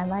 MI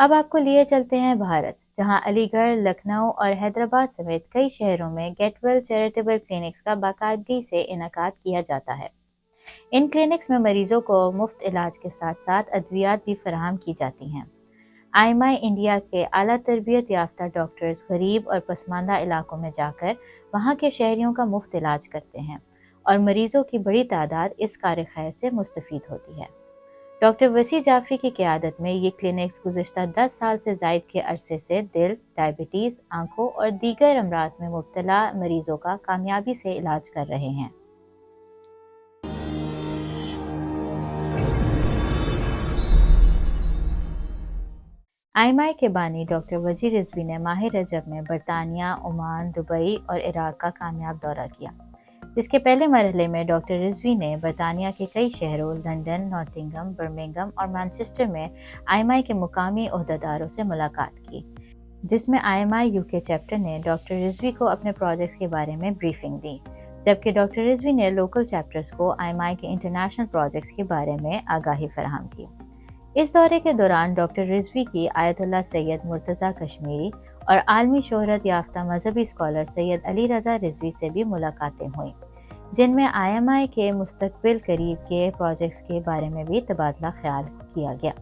اب آپ کو لیے چلتے ہیں بھارت، جہاں علی گڑھ، لکھنؤ اور حیدرآباد سمیت کئی شہروں میں گیٹ ویل چیریٹیبل کلینکس کا باقاعدگی سے انعقاد کیا جاتا ہے۔ ان کلینکس میں مریضوں کو مفت علاج کے ساتھ ساتھ ادویات بھی فراہم کی جاتی ہیں۔ آئی انڈیا کے اعلیٰ تربیت یافتہ ڈاکٹرز غریب اور پسماندہ علاقوں میں جا کر وہاں کے شہریوں کا مفت علاج کرتے ہیں اور مریضوں کی بڑی تعداد اس کار خیر سے مستفید ہوتی ہے۔ ڈاکٹر وسیع جعفری کی قیادت میں یہ کلینکس گزشتہ 10 سال سے زائد کے عرصے سے دل، ڈائبٹیز، آنکھوں اور دیگر امراض میں مبتلا مریضوں کا کامیابی سے علاج کر رہے ہیں۔ آئی کے بانی ڈاکٹر وجی رضوی نے ماہ رجب میں برطانیہ، عمان، دبئی اور عراق کا کامیاب دورہ کیا، جس کے پہلے مرحلے میں ڈاکٹر رضوی نے برطانیہ کے کئی شہروں لندن، ناٹنگھم، برمنگھم اور مانچسٹر میں آئی کے مقامی عہدیداروں سے ملاقات کی، جس میں آئی یو کے چیپٹر نے ڈاکٹر رضوی کو اپنے پروجیکٹس کے بارے میں بریفنگ دی، جبکہ ڈاکٹر رضوی نے لوکل چیپٹرز کو آئی کے انٹرنیشنل پروجیکٹس کے بارے میں آگاہی فراہم کی۔ اس دورے کے دوران ڈاکٹر رضوی کی آیت اللہ سید مرتضیٰ کشمیری اور عالمی شہرت یافتہ مذہبی اسکالر سید علی رضا رضوی سے بھی ملاقاتیں ہوئیں، جن میں آئی کے مستقبل قریب کے پروجیکٹس کے بارے میں بھی تبادلہ خیال کیا گیا۔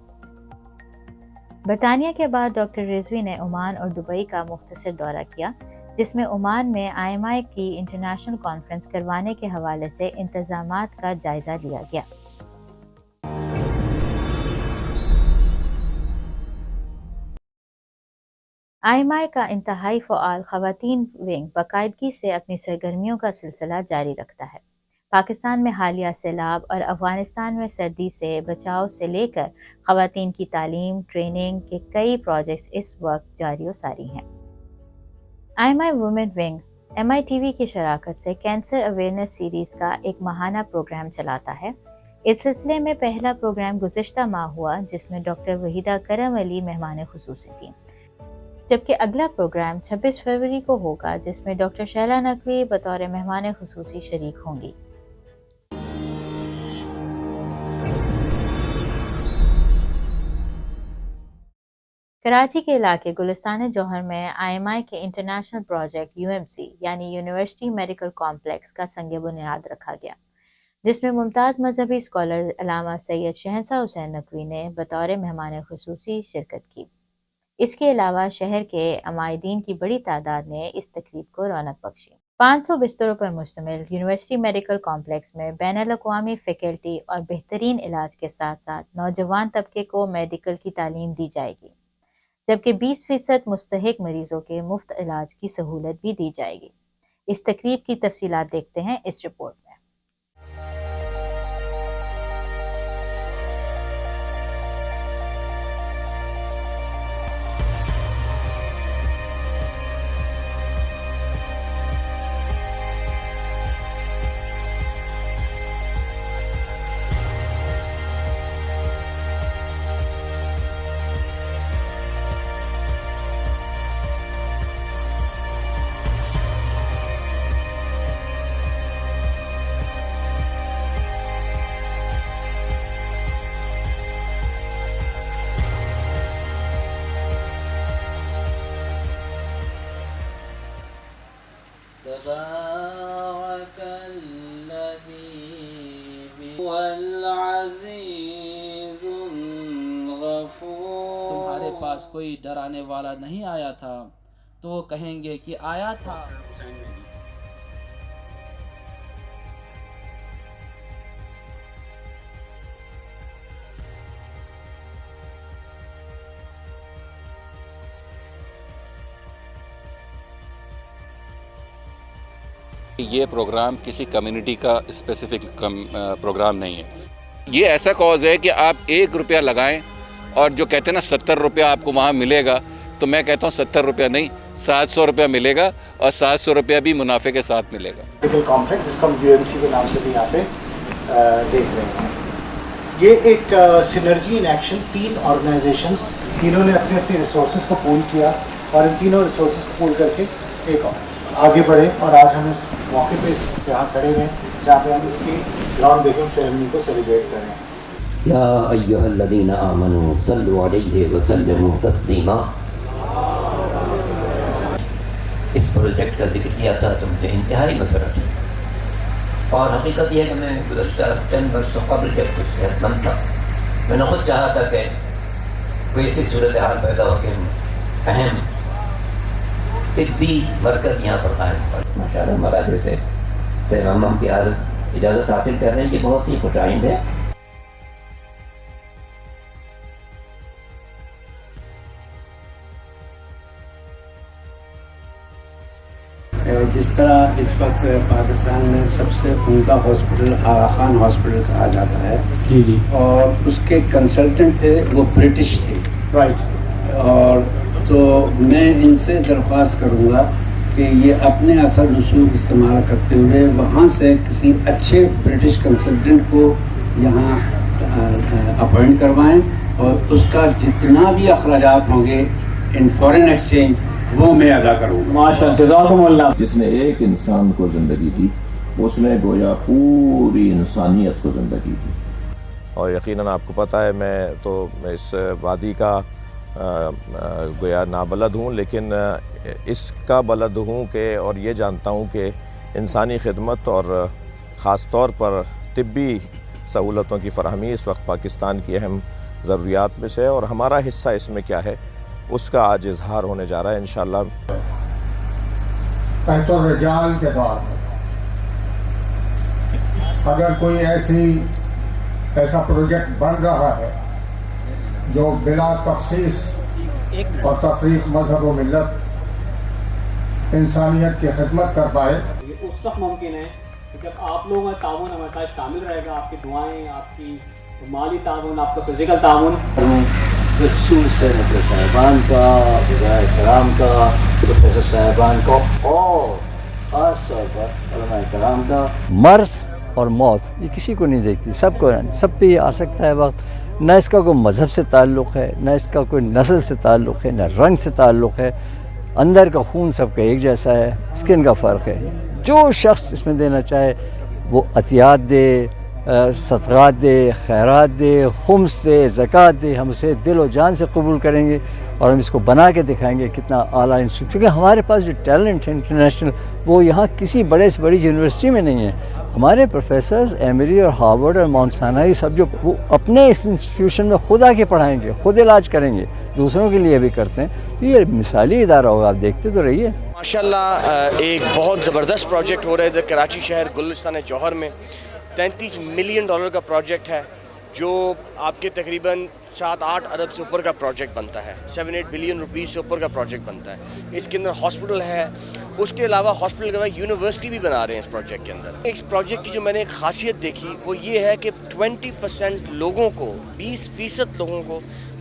برطانیہ کے بعد ڈاکٹر رضوی نے عمان اور دبئی کا مختصر دورہ کیا، جس میں عمان میں آئی کی انٹرنیشنل کانفرنس کروانے کے حوالے سے انتظامات کا جائزہ لیا گیا۔ آئی کا انتہائی فعال خواتین ونگ باقاعدگی سے اپنی سرگرمیوں کا سلسلہ جاری رکھتا ہے۔ پاکستان میں حالیہ سیلاب اور افغانستان میں سردی سے بچاؤ سے لے کر خواتین کی تعلیم، ٹریننگ کے کئی پروجیکٹس اس وقت جاری و ساری ہیں۔ آئی وومن ونگ MITV کی شراکت سے کینسر اویئرنیس سیریز کا ایک ماہانہ پروگرام چلاتا ہے۔ اس سلسلے میں پہلا پروگرام گزشتہ ماہ ہوا، جس میں ڈاکٹر وحیدہ کرم علی مہمان خصوصی تھیں، جبکہ اگلا پروگرام 26 فروری کو ہوگا، جس میں ڈاکٹر شیلا نقوی بطور مہمان خصوصی شریک ہوں گی۔ کراچی کے علاقے گلستان جوہر میں آئی کے انٹرنیشنل پروجیکٹ UMC یعنی یونیورسٹی میڈیکل کمپلیکس کا سنگ بنیاد رکھا گیا، جس میں ممتاز مذہبی اسکالر علامہ سید شہنشاہ حسین نقوی نے بطور مہمان خصوصی شرکت کی۔ اس کے علاوہ شہر کے عمائدین کی بڑی تعداد نے اس تقریب کو رونق بخشی۔ 500 بستروں پر مشتمل یونیورسٹی میڈیکل کمپلیکس میں بین الاقوامی فیکلٹی اور بہترین علاج کے ساتھ ساتھ نوجوان طبقے کو میڈیکل کی تعلیم دی جائے گی، جبکہ 20% مستحق مریضوں کے مفت علاج کی سہولت بھی دی جائے گی۔ اس تقریب کی تفصیلات دیکھتے ہیں اس رپورٹ میں۔ تبارك الذي هو العزيز الغفور۔ تمہارے پاس کوئی ڈرانے والا نہیں آیا تھا تو وہ کہیں گے کہ آیا تھا۔ یہ پروگرام کسی کمیونٹی کا اسپیسیفک پروگرام نہیں ہے۔ یہ ایسا کاز ہے کہ آپ 1 روپیہ لگائیں اور جو کہتے ہیں نا 70 روپیہ آپ کو وہاں ملے گا، تو میں کہتا ہوں 70 روپیہ نہیں، 700 روپیہ ملے گا، اور 700 روپیہ بھی منافع کے ساتھ ملے گا۔ میڈیکل کمپلیکس جس کو ہم UMC کے نام سے بھی یہاں پہ دیکھ رہے ہیں، یہ ایک سینرجی ان ایکشن، 3 آرگنائزیشنز، تینوں نے اپنے اپنے ریسورسز کو پول کیا اور ان تینوں ریسورسز کو پول کر کے ایک آگے بڑھے، اور آج ہم اس موقع پہ یہاں کھڑے ہیں جہاں پہ ہم اس کی گراؤنڈ بریکنگ سیریمنی کو سیلیبریٹ کر رہے ہیں۔ یا ایھا الذین آمنوا صلوا علیہ وسلموا تسلیما. اس پروجیکٹ کا ذکر کیا تھا تو مجھے انتہائی مسرت ہے، اور حقیقت یہ ہے کہ میں گزشتہ 10 برسوں قبل جب کچھ صحت مند تھا، میں نے خود چاہا تھا کہ کوئی ایسی صورتحال پیدا ہو کہ اہم طبی مرکز یہاں پر قائم ہوا. ماشاء اللہ مراکز سے ہم کی اجازت حاصل کر رہے ہیں، یہ بہت ہی خوشائند ہے. جس طرح اس وقت پاکستان میں سب سے عمدہ ہاسپٹل آغا خان ہاسپٹل کہا جاتا ہے، جی جی، اور اس کے کنسلٹنٹ تھے وہ برٹش تھے، رائٹ. اور تو میں ان سے درخواست کروں گا کہ یہ اپنے اثر رسوخ استعمال کرتے ہوئے وہاں سے کسی اچھے برٹش کنسلٹنٹ کو یہاں اپوائنٹ کروائیں، اور اس کا جتنا بھی اخراجات ہوں گے ان فورن ایکسچینج وہ میں ادا کروں گا. ماشاءاللہ، جزاکم اللہ. جس نے ایک انسان کو زندگی دی اس نے گویا پوری انسانیت کو زندگی دی. اور یقیناً آپ کو پتہ ہے میں تو اس وادی کا گویا نابلد ہوں، لیکن اس کا بلد ہوں کہ اور یہ جانتا ہوں کہ انسانی خدمت اور خاص طور پر طبی سہولتوں کی فراہمی اس وقت پاکستان کی اہم ضروریات میں سے ہے، اور ہمارا حصہ اس میں کیا ہے اس کا آج اظہار ہونے جا رہا ہے انشاءاللہ. تحت الرجال کے بعد اگر کوئی ایسا پروجیکٹ بن رہا ہے جو بلا تخصیص اور تفریق مذہب و ملت انسانیت کی خدمت کر پائے، یہ اس وقت ممکن ہے جب آپ لوگوں کا تعاون ہمارے ساتھ شامل رہے گا، آپ کی دعائیں، آپ کی مالی تعاون، آپ کا فزیکل تعاون. خصوص سینیٹر صاحبان کا، وزراء کرام کا، پروفیسر صاحبان کا، اور خاص طور پر علماء کرام کا. مرض اور موت یہ کسی کو نہیں دیکھتی، سب کو، سب پہ یہ آ سکتا ہے وقت. نہ اس کا کوئی مذہب سے تعلق ہے، نہ اس کا کوئی نسل سے تعلق ہے، نہ رنگ سے تعلق ہے. اندر کا خون سب کا ایک جیسا ہے، اسکن کا فرق ہے. جو شخص اس میں دینا چاہے وہ عطیات دے، صدقات دے، خیرات دے، خمس دے، زکوٰۃ دے، ہم اسے دل و جان سے قبول کریں گے، اور ہم اس کو بنا کے دکھائیں گے کتنا اعلیٰ انسٹیٹیوٹ. چونکہ ہمارے پاس جو ٹیلنٹ ہے انٹرنیشنل وہ یہاں کسی بڑے سے بڑی یونیورسٹی میں نہیں ہے. ہمارے پروفیسرز ایمری اور ہارورڈ اور ماؤنٹ سینائی سب جو وہ اپنے اس انسٹیٹیوشن میں خود آ کے پڑھائیں گے، خود علاج کریں گے، دوسروں کے لیے بھی کرتے ہیں. تو یہ مثالی ادارہ ہوگا، آپ دیکھتے تو رہیے. ماشاءاللہ ایک بہت زبردست پروجیکٹ ہو رہا ہے کراچی شہر گلستان جوہر میں. 33 ملین ڈالر کا پروجیکٹ ہے جو آپ کے تقریباً 7-8 ارب سے اوپر کا پروجیکٹ بنتا ہے. 7-8 بلین روپیز سے اوپر کا پروجیکٹ بنتا ہے. اس کے اندر ہاسپٹل ہے، اس کے علاوہ ہاسپٹل کے علاوہ یونیورسٹی بھی بنا رہے ہیں اس پروجیکٹ کے اندر. اس پروجیکٹ کی جو میں نے ایک خاصیت دیکھی وہ یہ ہے کہ 20% لوگوں کو، 20% لوگوں کو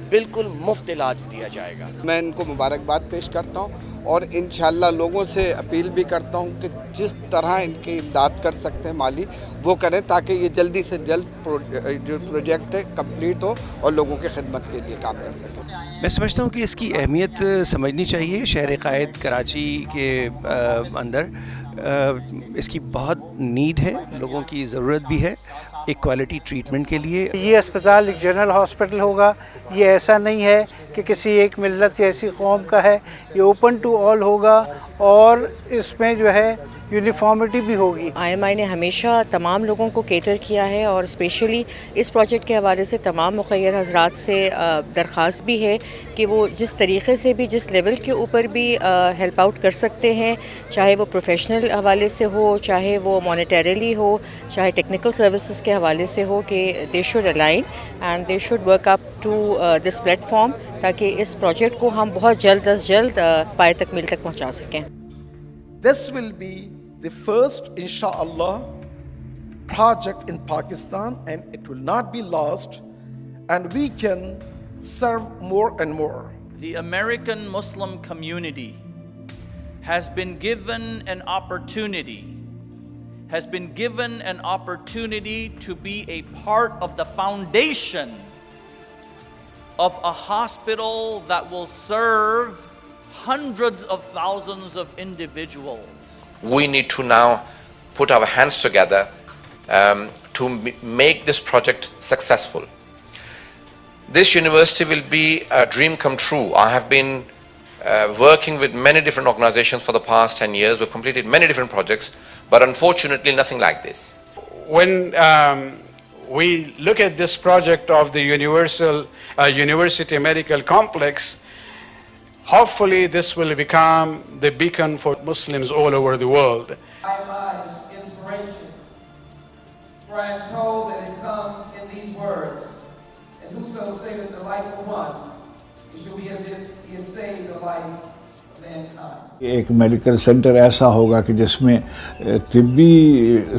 بالکل مفت علاج دیا جائے گا. میں ان کو مبارکباد پیش کرتا ہوں، اور انشاءاللہ لوگوں سے اپیل بھی کرتا ہوں کہ جس طرح ان کی امداد کر سکتے ہیں مالی وہ کریں، تاکہ یہ جلدی سے جلد جو پروجیکٹ ہے کمپلیٹ ہو اور لوگوں کی خدمت کے لیے کام کر سکیں. میں سمجھتا ہوں کہ اس کی اہمیت سمجھنی چاہیے. شہر قائد کراچی کے اندر اس کی بہت نیڈ ہے، لوگوں کی ضرورت بھی ہے ایک کوالٹی ٹریٹمنٹ کے لیے. یہ اسپتال ایک جنرل ہاسپٹل ہوگا، یہ ایسا نہیں ہے کہ کسی ایک ملت یا ایسی قوم کا ہے. یہ اوپن ٹو آل ہوگا، اور اس میں جو ہے یونیفارمٹی بھی ہوگی. IMI نے ہمیشہ تمام لوگوں کو کیٹر کیا ہے، اور اسپیشلی اس پروجیکٹ کے حوالے سے تمام مخیر حضرات سے درخواست بھی ہے کہ وہ جس طریقے سے بھی، جس لیول کے اوپر بھی ہیلپ آؤٹ کر سکتے ہیں، چاہے وہ پروفیشنل حوالے سے ہو، چاہے وہ مانیٹریلی ہو، چاہے ٹیکنیکل سروسز کے حوالے سے ہو، کہ they should align and they should work up to this platform فارم، تاکہ اس پروجیکٹ کو ہم بہت جلد از جلد پائے تکمیل تک پہنچا سکیں. This will be the first, inshallah, project in Pakistan, and it will not be lost, and we can serve more and more. The American Muslim community has been given an opportunity to be a part of the foundation of a hospital that will serve hundreds of thousands of individuals. We need to now put our hands together to make this project successful. this university will be a dream come true. I have been working with many different organizations for the past 10 years. We've completed many different projects, but unfortunately nothing like this. When we look at this project of the University Medical Complex, hopefully this will become the beacon for Muslims all over the world. IMI is inspiration, for I am told that it comes in these words, and whoso saveth the life of one, it shall be as if he had saved the life of mankind. ایک medical centre ایسا ہوگا کہ جس میں طبی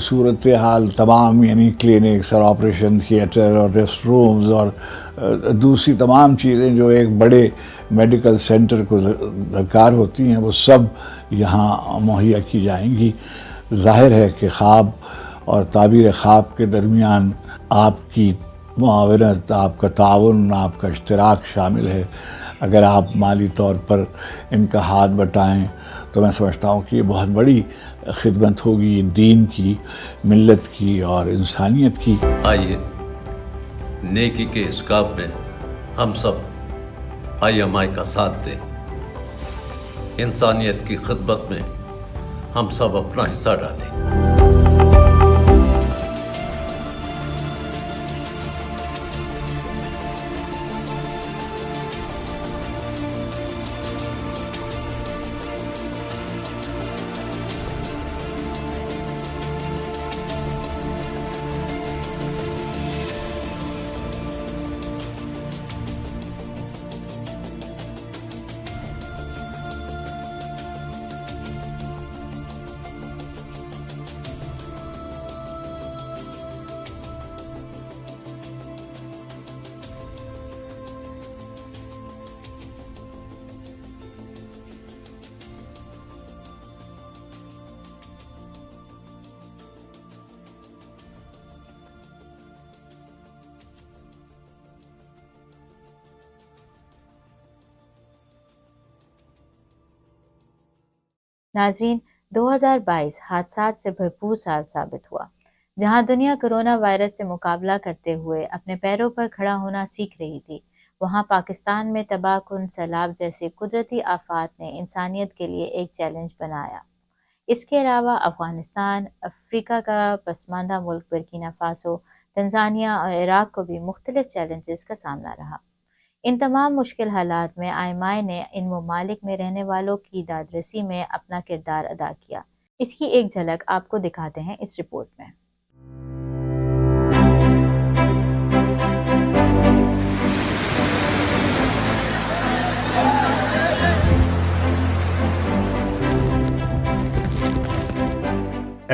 صورتحال تمام یعنی کلینکس اور آپریشن تھیٹر اور ریسٹ رومز اور دوسری تمام چیزیں جو ایک بڑے میڈیکل سینٹر کو درکار ہوتی ہیں وہ سب یہاں مہیا کی جائیں گی. ظاہر ہے کہ خواب اور تعبیر خواب کے درمیان آپ کی معاونت، آپ کا تعاون، آپ کا اشتراک شامل ہے. اگر آپ مالی طور پر ان کا ہاتھ بٹائیں تو میں سمجھتا ہوں کہ یہ بہت بڑی خدمت ہوگی دین کی، ملت کی اور انسانیت کی. آئیے نیکی کے اس کام میں ہم سب IMI کا ساتھ دیں. انسانیت کی خدمت میں ہم سب اپنا حصہ ڈالیں. ناظرین، 2022 حادثات سے بھرپور سال ثابت ہوا. جہاں دنیا کرونا وائرس سے مقابلہ کرتے ہوئے اپنے پیروں پر کھڑا ہونا سیکھ رہی تھی، وہاں پاکستان میں تباہ کن سیلاب جیسے قدرتی آفات نے انسانیت کے لیے ایک چیلنج بنایا. اس کے علاوہ افغانستان، افریقہ کا پسماندہ ملک برکینا فاسو، تنزانیہ اور عراق کو بھی مختلف چیلنجز کا سامنا رہا. ان تمام مشکل حالات میں IMI نے ان ممالک میں رہنے والوں کی دادرسی میں اپنا کردار ادا کیا. اس کی ایک جھلک آپ کو دکھاتے ہیں اس رپورٹ میں.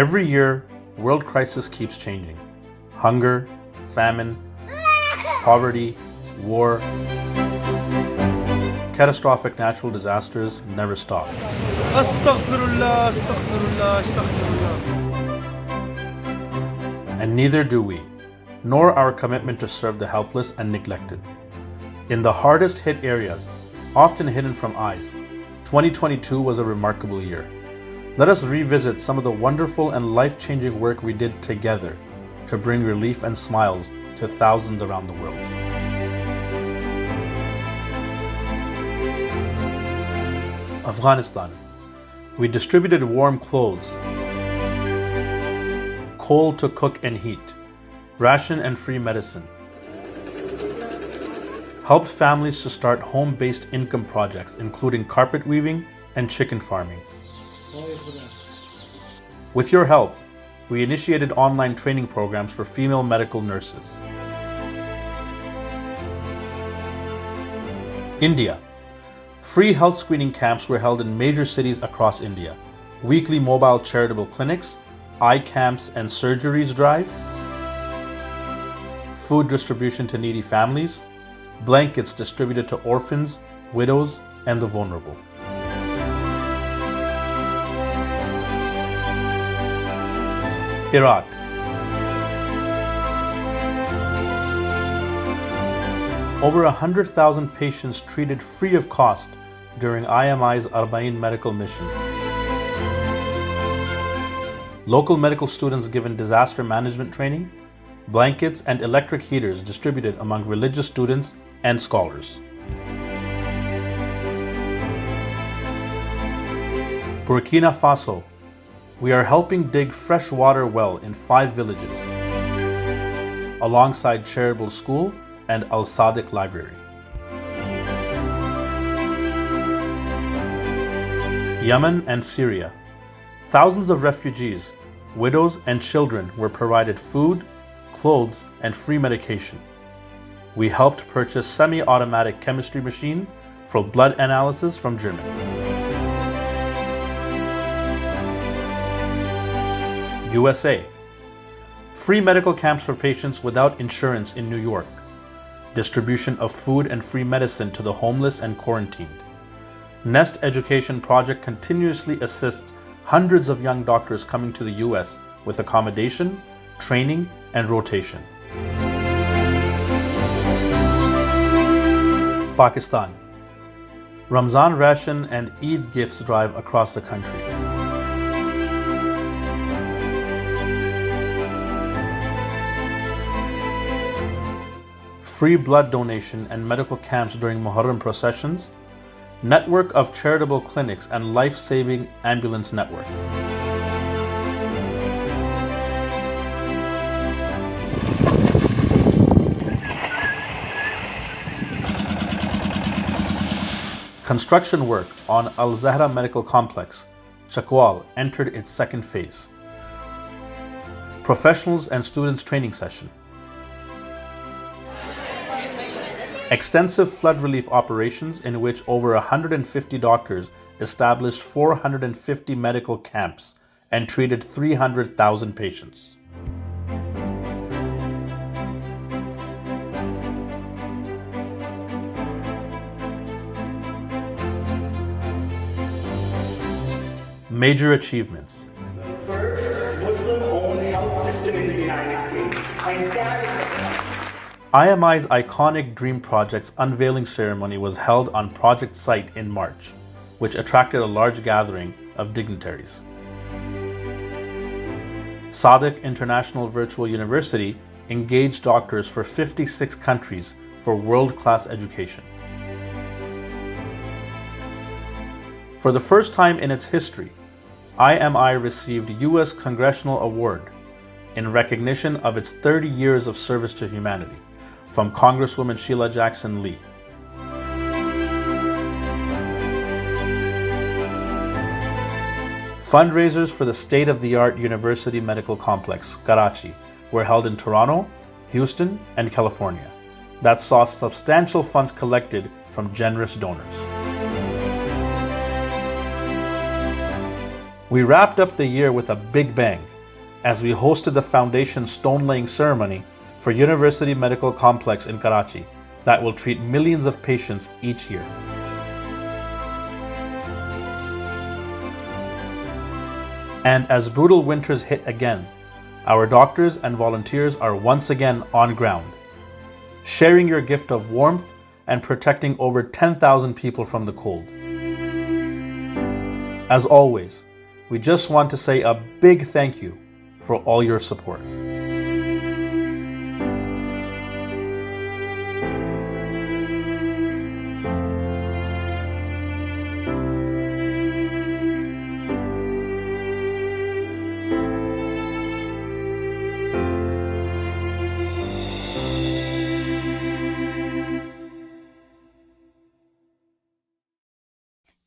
Every year, world crisis keeps changing. Hunger, famine, poverty, war, catastrophic natural disasters never stop. Astaghfirullah, astaghfirullah, astaghfirullah. And neither do we, nor our commitment to serve the helpless and neglected. In the hardest hit areas, often hidden from eyes, 2022 was a remarkable year. Let us revisit some of the wonderful and life-changing work we did together to bring relief and smiles to thousands around the world. Afghanistan. We distributed warm clothes, coal to cook and heat, ration and free medicine, helped families to start home-based income projects including carpet weaving and chicken farming. With your help, we initiated online training programs for female medical nurses. India. Free health screening camps were held in major cities across India. Weekly mobile charitable clinics, eye camps and surgeries drive, food distribution to needy families, blankets distributed to orphans, widows, and the vulnerable. Iraq. Over 100,000 patients treated free of cost during IMI's Arbaeen medical mission. Local medical students given disaster management training, blankets, and electric heaters distributed among religious students and scholars. Burkina Faso, we are helping dig fresh water well in 5 villages, alongside Charitable School and Al Sadiq Library. Yemen and Syria, thousands of refugees, widows and children were provided food, clothes, and free medication. We helped purchase semi-automatic chemistry machine for blood analysis from Germany. USA, free medical camps for patients without insurance in New York, distribution of food and free medicine to the homeless and quarantined. Nest Education Project continuously assists hundreds of young doctors coming to the US with accommodation, training, and rotation. Pakistan, Ramzan ration and Eid gifts drive across the country. Free blood donation and medical camps during Muharram processions, network of charitable clinics and life-saving ambulance network. Construction work on Al Zahra Medical Complex, Chakwal, entered its second phase. Professionals and students training session. Extensive flood relief operations in which over 150 doctors established 450 medical camps and treated 300,000 patients. Major achievements. The first Muslim-owned health system in the United States. And that is IMI's iconic Dream Project's unveiling ceremony was held on project site in March, which attracted a large gathering of dignitaries. Sadiq International Virtual University engaged doctors for 56 countries for world-class education. For the first time in its history, IMI received U.S. Congressional Award in recognition of its 30 years of service to humanity from Congresswoman Sheila Jackson Lee. Fundraisers for the state-of-the-art University Medical Complex, Karachi, were held in Toronto, Houston, and California that saw substantial funds collected from generous donors. We wrapped up the year with a big bang as we hosted the foundation stone-laying ceremony for University Medical Complex in Karachi that will treat millions of patients each year. And as brutal winters hit again, our doctors and volunteers are once again on ground, sharing your gift of warmth and protecting over 10,000 people from the cold. As always, we just want to say a big thank you for all your support.